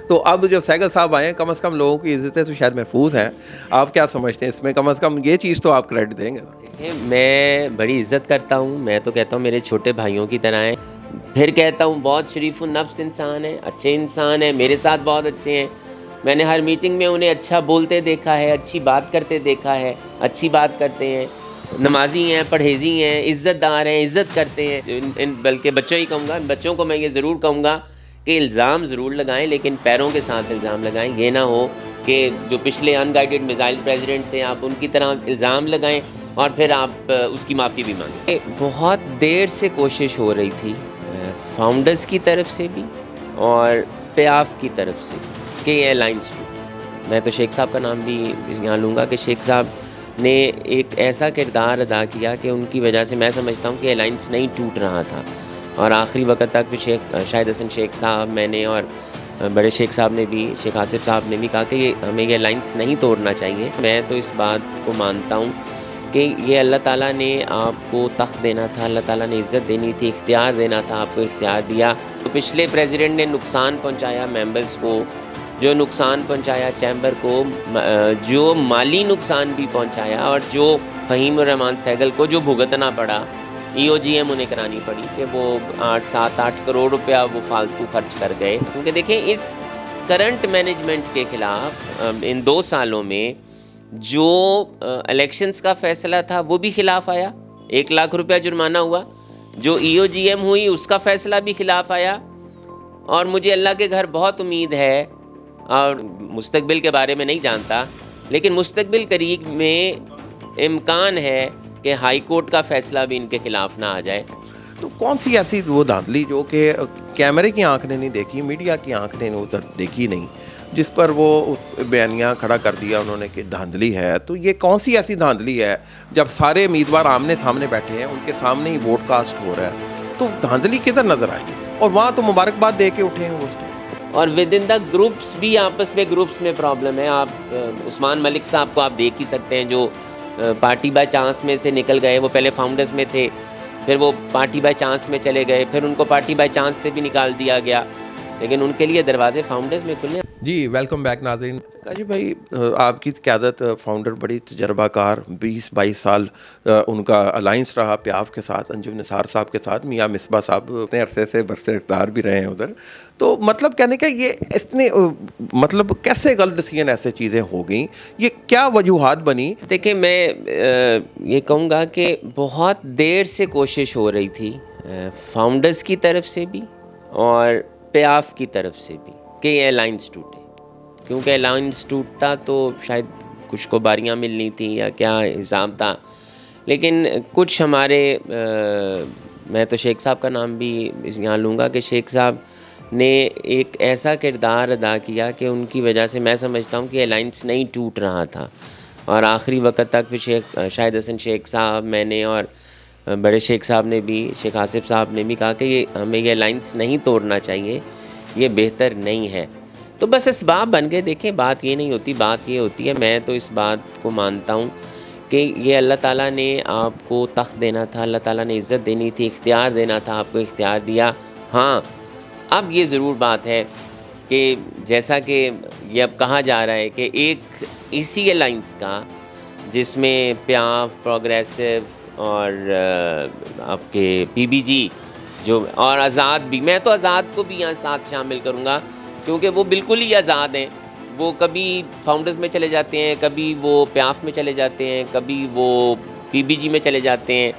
تو اب جو سہگل صاحب آئے ہیں کم از کم لوگوں کی عزتیں تو شاید محفوظ ہیں. آپ کیا سمجھتے ہیں اس میں؟ کم از کم یہ چیز تو آپ کریڈٹ دیں گے. میں بڑی عزت کرتا ہوں, میں تو کہتا ہوں میرے چھوٹے بھائیوں کی طرح ہیں. پھر کہتا ہوں بہت شریف النفس انسان ہیں, اچھے انسان ہیں, میرے ساتھ بہت اچھے ہیں. میں نے ہر میٹنگ میں انہیں اچھا بولتے دیکھا ہے, اچھی بات کرتے دیکھا ہے, اچھی بات کرتے ہیں, نمازی ہیں, پرہیزی ہیں, عزت دار ہیں, عزت کرتے ہیں. بلکہ بچوں ہی کہوں گا, بچوں کو میں یہ ضرور کہوں گا کہ الزام ضرور لگائیں لیکن پیروں کے ساتھ الزام لگائیں. یہ نہ ہو کہ جو پچھلے ان گائیڈڈ میزائل پریزیڈنٹ تھے آپ ان کی طرح الزام لگائیں اور پھر آپ اس کی معافی بھی مانگیں. بہت دیر سے کوشش ہو رہی تھی فاؤنڈرز کی طرف سے بھی اور پیاف کی طرف سے کہ یہ الائنس ٹوٹے. میں تو شیخ صاحب کا نام بھی یہاں لوں گا کہ شیخ صاحب نے ایک ایسا کردار ادا کیا کہ ان کی وجہ سے میں سمجھتا ہوں کہ الائنس نہیں ٹوٹ رہا تھا. اور آخری وقت تک بھی شاہد حسن شیخ صاحب, میں نے اور بڑے شیخ صاحب نے بھی, شیخ آصف صاحب نے بھی کہا کہ ہمیں یہ الائنس نہیں توڑنا چاہیے. میں تو اس بات کو مانتا ہوں کہ یہ اللہ تعالیٰ نے آپ کو تخت دینا تھا, اللہ تعالیٰ نے عزت دینی تھی, اختیار دینا تھا, آپ کو اختیار دیا. تو پچھلے پریزیڈنٹ نے نقصان پہنچایا ممبرز کو, جو نقصان پہنچایا چیمبر کو, جو مالی نقصان بھی پہنچایا, اور جو فہیم الرحمان سہگل کو جو بھگتنا پڑا, ای او جی ایم انہیں کرانی پڑی کہ وہ 7-8 کروڑ روپیہ وہ فالتو خرچ کر گئے. کیونکہ دیکھیں اس کرنٹ مینجمنٹ کے خلاف ان 2 سالوں میں جو الیکشنز کا فیصلہ تھا وہ بھی خلاف آیا, 1 لاکھ روپیہ جرمانہ ہوا. جو ای او جی ایم ہوئی اس کا فیصلہ بھی خلاف آیا. اور مجھے اللہ کے گھر بہت امید ہے, اور مستقبل کے بارے میں نہیں جانتا, لیکن مستقبل قریب میں امکان ہے کہ ہائی کورٹ کا فیصلہ بھی ان کے خلاف نہ آ جائے. تو کون سی ایسی وہ دھاندلی جو کہ کیمرے کی آنکھ نے نہیں دیکھی, میڈیا کی آنکھ نے ادھر دیکھی نہیں, جس پر وہ اس بیانیہ کھڑا کر دیا انہوں نے کہ دھاندلی ہے؟ تو یہ کون سی ایسی دھاندلی ہے جب سارے امیدوار آمنے سامنے بیٹھے ہیں, ان کے سامنے ہی ووٹ کاسٹ ہو رہا ہے, تو دھاندلی کدھر نظر آئی؟ اور وہاں تو مبارکباد دے کے اٹھے ہیں اس کو. اور ود ان دا گروپس بھی آپس میں گروپس میں پرابلم ہے. آپ عثمان ملک صاحب کو آپ دیکھ ہی سکتے ہیں, جو پارٹی بائی چانس میں سے نکل گئے. وہ پہلے فاؤنڈرز میں تھے, پھر وہ پارٹی بائی چانس میں چلے گئے, پھر ان کو پارٹی بائی چانس سے بھی نکال دیا گیا, لیکن ان کے لیے دروازے فاؤنڈرز میں کھلے. جی ویلکم بیک ناظرین. جی بھائی, آپ کی قیادت فاؤنڈر بڑی تجربہ کار, 20-22 سال ان کا الائنس رہا پیاف کے ساتھ, انجم نثار صاحب کے ساتھ. میاں مصباح صاحب اتنے عرصے سے برسر اقتدار بھی رہے ہیں ادھر. تو مطلب کہنے کا یہ اتنے مطلب کیسے غلط ڈیسیژن ایسے چیزیں ہو گئیں, یہ کیا وجوہات بنی؟ دیکھیں میں یہ کہوں گا کہ بہت دیر سے کوشش ہو رہی تھی فاؤنڈرز کی طرف سے بھی اور پیاف کی طرف سے بھی کہ یہ الائنس ٹوٹے. کیونکہ الائنس ٹوٹتا تو شاید کچھ کو باریاں ملنی تھیں یا کیا حساب تھا, لیکن کچھ ہمارے میں تو شیخ صاحب کا نام بھی یہاں لوں گا کہ شیخ صاحب نے ایک ایسا کردار ادا کیا کہ ان کی وجہ سے میں سمجھتا ہوں کہ الائنس نہیں ٹوٹ رہا تھا. اور آخری وقت تک بھی شاہد حسن شیخ صاحب, میں نے اور بڑے شیخ صاحب نے بھی, شیخ آصف صاحب نے بھی کہا کہ ہمیں یہ الائنس نہیں توڑنا چاہیے, یہ بہتر نہیں ہے. تو بس اسباب بن گئے. دیکھیں بات یہ نہیں ہوتی, بات یہ ہوتی ہے, میں تو اس بات کو مانتا ہوں کہ یہ اللہ تعالیٰ نے آپ کو تخت دینا تھا, اللہ تعالیٰ نے عزت دینی تھی, اختیار دینا تھا, آپ کو اختیار دیا. ہاں اب یہ ضرور بات ہے کہ جیسا کہ یہ اب کہا جا رہا ہے کہ ایک اسی الائنس کا جس میں پیاف, پروگریسو اور آپ کے پی بی جی جو اور آزاد بھی, میں تو آزاد کو بھی یہاں ساتھ شامل کروں گا کیونکہ وہ بالکل ہی آزاد ہیں. وہ کبھی فاؤنڈرز میں چلے جاتے ہیں, کبھی وہ پیاف میں چلے جاتے ہیں, کبھی وہ پی بی جی میں چلے جاتے ہیں,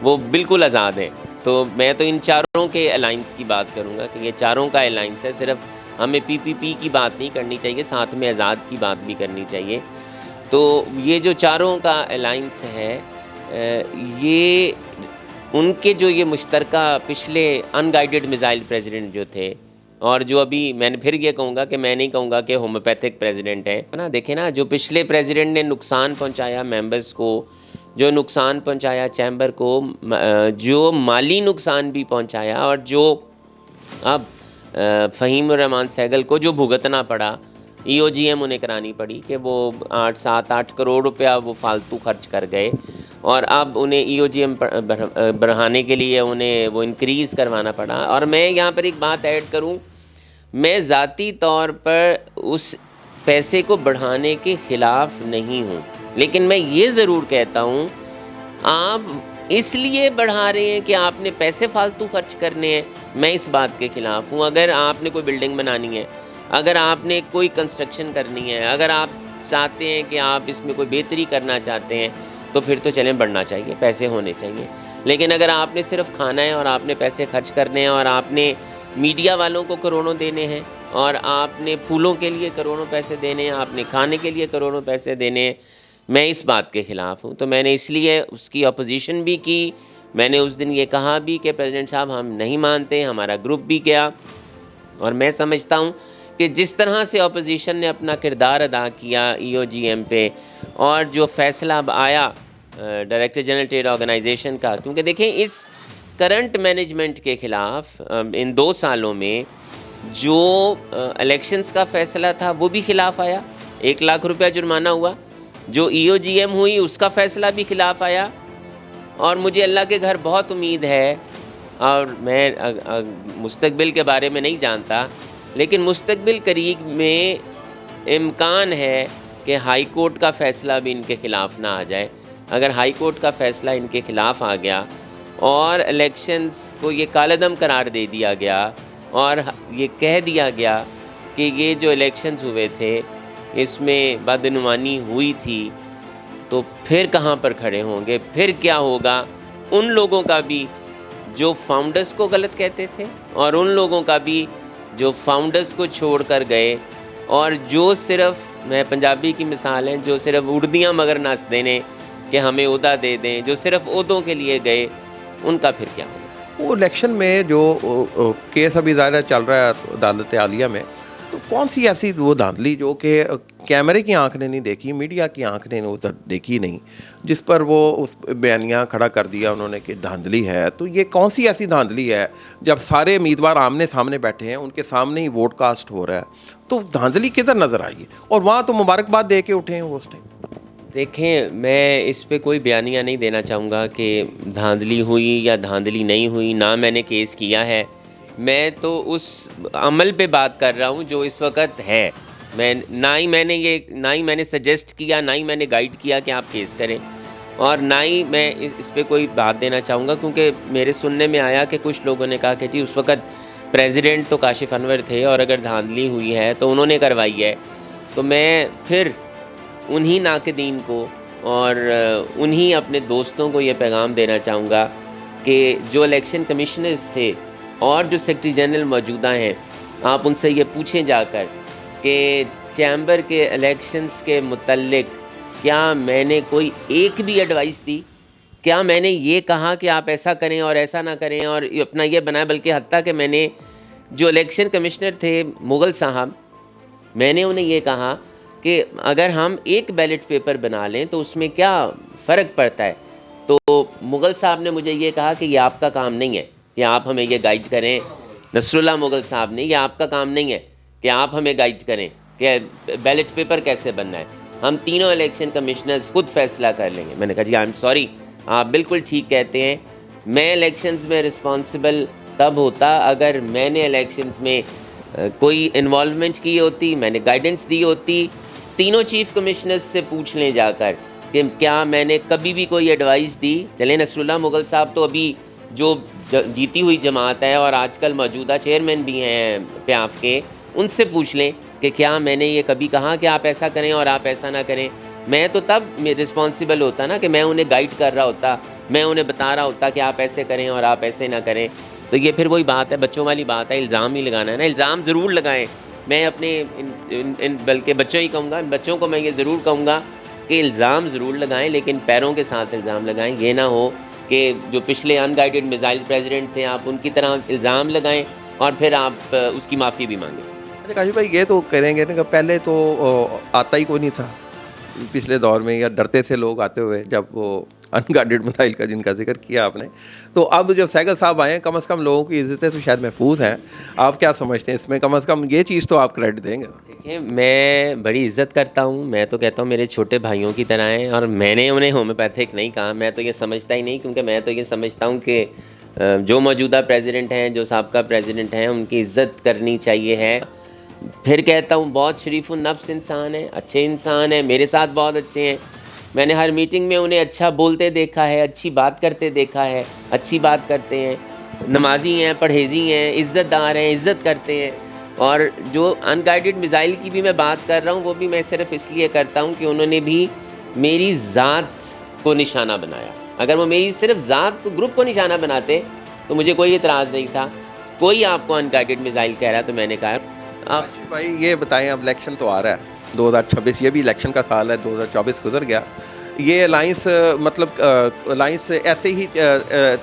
وہ بالکل آزاد ہیں. تو میں تو ان چاروں کے الائنس کی بات کروں گا کہ یہ چاروں کا الائنس ہے. صرف ہمیں پی پی پی کی بات نہیں کرنی چاہیے, ساتھ میں آزاد کی بات بھی کرنی چاہیے. تو یہ جو چاروں کا الائنس ہے, یہ ان کے جو یہ مشترکہ پچھلے ان گائیڈڈ میزائل پریزیڈنٹ جو تھے, اور جو ابھی میں نے پھر یہ کہوں گا کہ میں نہیں کہوں گا کہ ہومیوپیتھک پریزیڈنٹ ہے نا. دیکھیں نا, جو پچھلے پریزیڈنٹ نے نقصان پہنچایا ممبرز کو, جو نقصان پہنچایا چیمبر کو, جو مالی نقصان بھی پہنچایا, اور جو اب فہیم الرحمان سہگل کو جو بھگتنا پڑا, ای او جی ایم انہیں کرانی پڑی کہ وہ 7-8 کروڑ روپیہ وہ فالتو خرچ کر گئے, اور اب انہیں ای او جی ایم بڑھانے کے لیے انہیں وہ انکریز کروانا پڑا. اور میں یہاں پر ایک بات ایڈ کروں, میں ذاتی طور پر اس پیسے کو بڑھانے کے خلاف نہیں ہوں، لیکن میں یہ ضرور کہتا ہوں آپ اس لیے بڑھا رہے ہیں کہ آپ نے پیسے فالتو خرچ کرنے ہیں، میں اس بات کے خلاف ہوں۔ اگر آپ نے کوئی بلڈنگ بنانی ہے، اگر آپ نے کوئی کنسٹرکشن کرنی ہے، اگر آپ چاہتے ہیں کہ آپ اس میں کوئی بہتری کرنا چاہتے ہیں تو پھر تو چلیں بڑھنا چاہیے، پیسے ہونے چاہیے۔ لیکن اگر آپ نے صرف کھانا ہے اور آپ نے پیسے خرچ کرنے ہیں اور آپ نے میڈیا والوں کو کروڑوں دینے ہیں اور آپ نے پھولوں کے لیے کروڑوں پیسے دینے ہیں، آپ نے کھانے کے لیے کروڑوں پیسے دینے ہیں، میں اس بات کے خلاف ہوں۔ تو میں نے اس لیے اس کی اپوزیشن بھی کی، میں نے اس دن یہ کہا بھی کہ پریزیڈنٹ صاحب ہم نہیں مانتے، ہمارا گروپ بھی کیا، اور میں سمجھتا ہوں کہ جس طرح سے اپوزیشن نے اپنا کردار ادا کیا ای او جی ایم پہ، اور جو فیصلہ اب آیا ڈائریکٹر جنرل ٹریڈ آرگنائزیشن کا، کیونکہ دیکھیں اس کرنٹ مینجمنٹ کے خلاف ان 2 سالوں میں جو الیکشنز کا فیصلہ تھا وہ بھی خلاف آیا، 1 لاکھ روپیہ جرمانہ ہوا، جو ای او جی ایم ہوئی اس کا فیصلہ بھی خلاف آیا، اور مجھے اللہ کے گھر بہت امید ہے، اور میں مستقبل کے بارے میں نہیں جانتا، لیکن مستقبل قریب میں امکان ہے کہ ہائی کورٹ کا فیصلہ بھی ان کے خلاف نہ آ جائے۔ اگر ہائی کورٹ کا فیصلہ ان کے خلاف آ گیا اور الیکشنز کو یہ کالعدم قرار دے دیا گیا اور یہ کہہ دیا گیا کہ یہ جو الیکشنز ہوئے تھے اس میں بدعنوانی ہوئی تھی، تو پھر کہاں پر کھڑے ہوں گے؟ پھر کیا ہوگا ان لوگوں کا بھی جو فاؤنڈرز کو غلط کہتے تھے، اور ان لوگوں کا بھی جو فاؤنڈرز کو چھوڑ کر گئے، اور جو صرف، میں پنجابی کی مثال ہے، جو صرف اردیاں مگر نس دینے کہ ہمیں عہدہ دے دیں، جو صرف عہدوں کے لیے گئے، ان کا پھر کیا ہوگا؟ وہ الیکشن میں جو کیس ابھی ظاہر چل رہا ہے عدالت عالیہ میں، تو کون سی ایسی وہ دھاندلی جو کہ کیمرے کی آنکھ نے نہیں دیکھی، میڈیا کی آنکھ نے وہ دیکھی نہیں، جس پر وہ اس بیانیہ کھڑا کر دیا انہوں نے کہ دھاندلی ہے؟ تو یہ کون سی ایسی دھاندلی ہے جب سارے امیدوار آمنے سامنے بیٹھے ہیں، ان کے سامنے ہی ووٹ کاسٹ ہو رہا ہے، تو دھاندلی کدھر نظر آئی ہے؟ اور وہاں تو مبارکباد دے کے اٹھے ہیں وہ اس ٹائم۔ دیکھیں، میں اس پہ کوئی بیانیہ نہیں دینا چاہوں گا کہ دھاندلی ہوئی یا دھاندلی نہیں ہوئی، نہ میں نے کیس کیا ہے، میں تو اس عمل پہ بات کر رہا ہوں جو اس وقت ہے۔ نہ ہی میں نے سجیسٹ کیا، نہ ہی میں نے گائیڈ کیا کہ آپ کیس کریں، اور نہ ہی میں اس پہ کوئی بات دینا چاہوں گا، کیونکہ میرے سننے میں آیا کہ کچھ لوگوں نے کہا کہ جی اس وقت پریزیڈنٹ تو کاشف انور تھے، اور اگر دھاندلی ہوئی ہے تو انہوں نے کروائی ہے۔ تو میں پھر انہی ناقدین کو اور انہی اپنے دوستوں کو یہ پیغام دینا چاہوں گا کہ جو الیکشن کمشنرز تھے اور جو سیکرٹری جنرل موجودہ ہیں، آپ ان سے یہ پوچھیں جا کر کہ چیمبر کے الیکشنز کے متعلق کیا میں نے کوئی ایک بھی ایڈوائس دی؟ کیا میں نے یہ کہا کہ آپ ایسا کریں اور ایسا نہ کریں اور اپنا یہ بنائیں؟ بلکہ حتیٰ کہ میں نے جو الیکشن کمشنر تھے مغل صاحب، میں نے انہیں یہ کہا کہ اگر ہم ایک بیلٹ پیپر بنا لیں تو اس میں کیا فرق پڑتا ہے؟ تو مغل صاحب نے مجھے یہ کہا کہ یہ آپ کا کام نہیں ہے کہ آپ ہمیں یہ گائیڈ کریں، نصر اللہ مغل صاحب نے، یہ آپ کا کام نہیں ہے کہ آپ ہمیں گائیڈ کریں کہ بیلٹ پیپر کیسے بننا ہے، ہم تینوں الیکشن کمشنرز خود فیصلہ کر لیں گے۔ میں نے کہا جی آئی ایم سوری، آپ بالکل ٹھیک کہتے ہیں، میں الیکشنز میں رسپانسبل تب ہوتا اگر میں نے الیکشنز میں کوئی انوالومنٹ کی ہوتی، میں نے گائیڈنس دی ہوتی۔ تینوں چیف کمشنرز سے پوچھ لیں جا کر کہ کیا میں نے کبھی بھی کوئی ایڈوائس دی؟ چلیں نصر اللہ مغل صاحب تو ابھی جو جیتی ہوئی جماعت ہے اور آج کل موجودہ چیئرمین بھی ہیں پیاف کے، ان سے پوچھ لیں کہ کیا میں نے یہ کبھی کہا کہ آپ ایسا کریں اور آپ ایسا نہ کریں؟ میں تو تب رسپانسبل ہوتا نا کہ میں انہیں گائیڈ کر رہا ہوتا، میں انہیں بتا رہا ہوتا کہ آپ ایسے کریں اور آپ ایسے نہ کریں۔ تو یہ پھر وہی بات ہے، بچوں والی بات ہے، الزام ہی لگانا ہے نا، الزام ضرور لگائیں۔ میں اپنے بلکہ بچوں ہی کہوں گا، بچوں کو میں یہ ضرور کہوں گا کہ الزام ضرور لگائیں، لیکن پیروں کے ساتھ الزام لگائیں۔ یہ نہ ہو کہ جو پچھلے ان گائیڈڈ میزائل پریزیڈنٹ تھے آپ ان کی طرح الزام لگائیں اور پھر آپ اس کی معافی بھی مانگیں۔ اچھا کاشف بھائی، یہ تو کریں گے نا کہ پہلے تو آتا ہی کوئی نہیں تھا پچھلے دور میں، یا ڈرتے سے لوگ آتے ہوئے، جب وہ انگارڈڈ مسائل کا جن کا ذکر کیا آپ نے، تو اب جو سہگل صاحب آئے ہیں کم از کم لوگوں کی عزتیں تو شاید محفوظ ہیں، آپ کیا سمجھتے ہیں اس میں؟ کم از کم یہ چیز تو آپ کریڈٹ دیں گے۔ دیکھیں، میں بڑی عزت کرتا ہوں، میں تو کہتا ہوں میرے چھوٹے بھائیوں کی طرح ہیں، اور میں نے انہیں ہومیوپیتھک نہیں کہا، میں تو یہ سمجھتا ہی نہیں، کیونکہ میں تو یہ سمجھتا ہوں کہ جو موجودہ پریزیڈنٹ ہیں، جو سابقہ پریزیڈنٹ ہیں، ان کی عزت کرنی چاہیے ہے. پھر کہتا ہوں بہت شریف النفس انسان ہیں، اچھے انسان ہیں، میرے ساتھ بہت اچھے ہیں. میں نے ہر میٹنگ میں انہیں اچھا بولتے دیکھا ہے، اچھی بات کرتے دیکھا ہے، اچھی بات کرتے ہیں، نمازی ہیں، پرہیزی ہیں، عزت دار ہیں، عزت کرتے ہیں. اور جو ان گائیڈڈ میزائل کی بھی میں بات کر رہا ہوں، وہ بھی میں صرف اس لیے کرتا ہوں کہ انہوں نے بھی میری ذات کو نشانہ بنایا. اگر وہ میری صرف ذات کو، گروپ کو نشانہ بناتے تو مجھے کوئی اعتراض نہیں تھا. کوئی آپ کو ان گائیڈڈ میزائل کہہ رہا تو میں نے کہا آپ راشد بھائی یہ بتائیں، اب الیکشن تو آ رہا ہے 2026، یہ بھی الیکشن کا سال ہے، 2024 گزر گیا. یہ الائنس مطلب الائنس ایسے ہی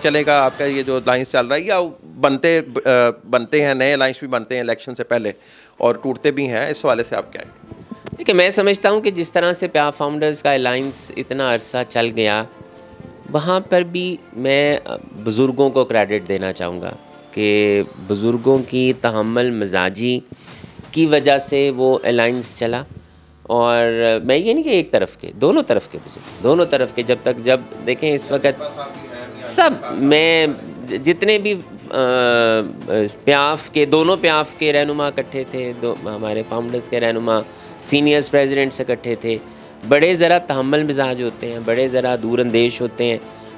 چلے گا آپ کا، یہ جو الائنس چل رہا ہے، یا بنتے ہیں نئے الائنس بھی بنتے ہیں الیکشن سے پہلے اور ٹوٹتے بھی ہیں؟ اس حوالے سے آپ کیا ہیں؟ دیکھیں، میں سمجھتا ہوں کہ جس طرح سے پیاف فاؤنڈرز کا الائنس اتنا عرصہ چل گیا، وہاں پر بھی میں بزرگوں کو کریڈٹ دینا چاہوں گا کہ بزرگوں کی تحمل مزاجی کی وجہ سے وہ الائنس چلا. اور میں یہ نہیں کہ ایک طرف کے، دونوں طرف کے بزرگ، دونوں طرف کے. جب دیکھیں اس وقت سب، میں جتنے بھی پیاف کے، دونوں پیاف کے رہنما اکٹھے تھے، ہمارے فاؤنڈرز کے رہنما سینئرز پریزیڈنٹ سے اکٹھے تھے. بڑے ذرا تحمل مزاج ہوتے ہیں، بڑے ذرا دور اندیش ہوتے ہیں،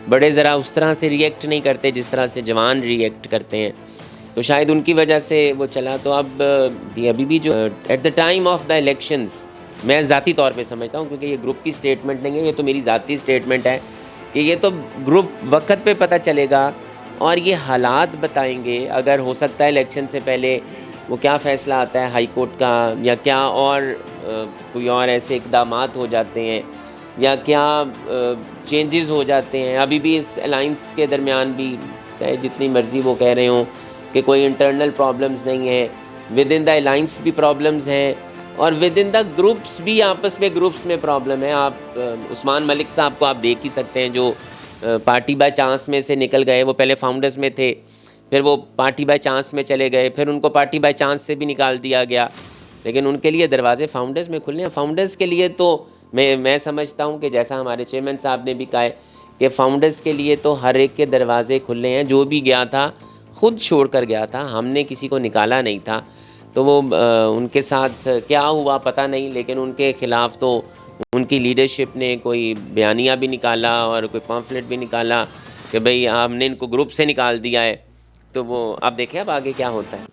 بڑے ذرا اس طرح سے ری ایکٹ نہیں کرتے جس طرح سے جوان ری ایکٹ کرتے ہیں. تو شاید ان کی وجہ سے وہ چلا. تو اب ابھی بھی جو at the time of the elections, میں ذاتی طور پہ سمجھتا ہوں، کیونکہ یہ گروپ کی سٹیٹمنٹ نہیں ہے، یہ تو میری ذاتی سٹیٹمنٹ ہے، کہ یہ تو گروپ وقت پہ پتہ چلے گا اور یہ حالات بتائیں گے. اگر ہو سکتا ہے الیکشن سے پہلے وہ کیا فیصلہ آتا ہے ہائی کورٹ کا، یا کیا اور کوئی اور ایسے اقدامات ہو جاتے ہیں، یا کیا چینجز ہو جاتے ہیں. ابھی بھی اس الائنس کے درمیان بھی چاہے جتنی مرضی وہ کہہ رہے ہوں کہ کوئی انٹرنل پرابلمز نہیں ہیں، ود ان دا الائنس بھی پرابلمز ہیں، اور ود ان دا گروپس بھی آپس میں گروپس میں پرابلم ہے. آپ عثمان ملک صاحب کو آپ دیکھ ہی سکتے ہیں، جو پارٹی بائی چانس میں سے نکل گئے. وہ پہلے فاؤنڈرز میں تھے، پھر وہ پارٹی بائی چانس میں چلے گئے، پھر ان کو پارٹی بائی چانس سے بھی نکال دیا گیا. لیکن ان کے لیے دروازے فاؤنڈرز میں کھلے ہیں. فاؤنڈرز کے لیے تو میں سمجھتا ہوں کہ جیسا ہمارے چیئرمین صاحب نے بھی کہا ہے کہ فاؤنڈرز کے لیے تو ہر ایک کے دروازے کھلے ہیں. جو بھی گیا تھا خود چھوڑ کر گیا تھا، ہم نے کسی کو نکالا نہیں تھا. تو وہ ان کے ساتھ کیا ہوا پتہ نہیں، لیکن ان کے خلاف تو ان کی لیڈرشپ نے کوئی بیانیہ بھی نکالا اور کوئی پامفلٹ بھی نکالا کہ بھئی ہم نے ان کو گروپ سے نکال دیا ہے. تو وہ آپ دیکھیں اب آگے کیا ہوتا ہے.